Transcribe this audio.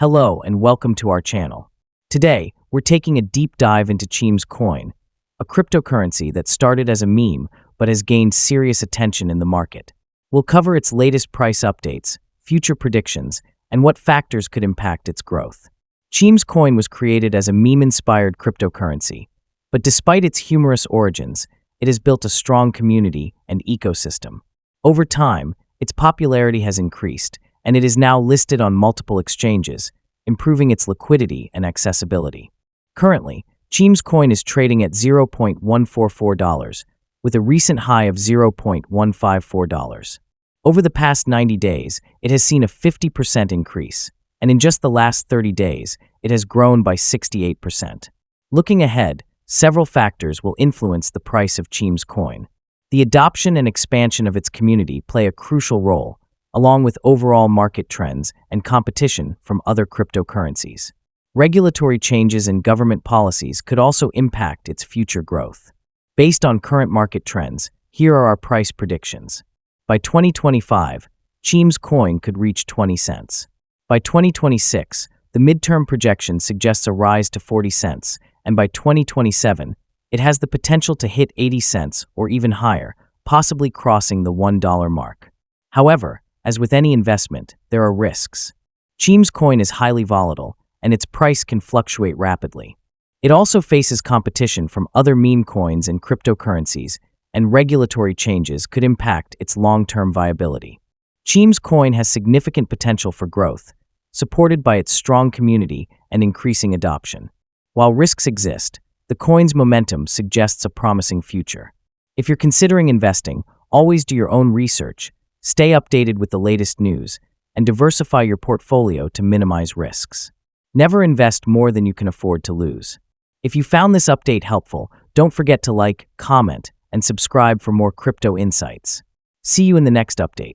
Hello and welcome to our channel. Today, we're taking a deep dive into Cheems Coin, a cryptocurrency that started as a meme but has gained serious attention in the market. We'll cover its latest price updates, future predictions, and what factors could impact its growth. Cheems Coin was created as a meme-inspired cryptocurrency, but despite its humorous origins, it has built a strong community and ecosystem. Over time, its popularity has increased, and it is now listed on multiple exchanges, improving its liquidity and accessibility. Currently, Cheems Coin is trading at $0.144, with a recent high of $0.154. Over the past 90 days, it has seen a 50% increase, and in just the last 30 days, it has grown by 68%. Looking ahead, several factors will influence the price of Cheems Coin. The adoption and expansion of its community play a crucial role, along with overall market trends and competition from other cryptocurrencies. Regulatory changes and government policies could also impact its future growth. Based on current market trends, here are our price predictions. By 2025, Cheems Coin could reach 20 cents. By 2026, the midterm projection suggests a rise to 40 cents, and by 2027, it has the potential to hit 80 cents or even higher, possibly crossing the $1 mark. However, as with any investment, there are risks. Cheems Coin is highly volatile, and its price can fluctuate rapidly. It also faces competition from other meme coins and cryptocurrencies, and regulatory changes could impact its long-term viability. Cheems Coin has significant potential for growth, supported by its strong community and increasing adoption. While risks exist, the coin's momentum suggests a promising future. If you're considering investing, always do your own research, stay updated with the latest news, and diversify your portfolio to minimize risks. Never invest more than you can afford to lose. If you found this update helpful, don't forget to like, comment, and subscribe for more crypto insights. See you in the next update.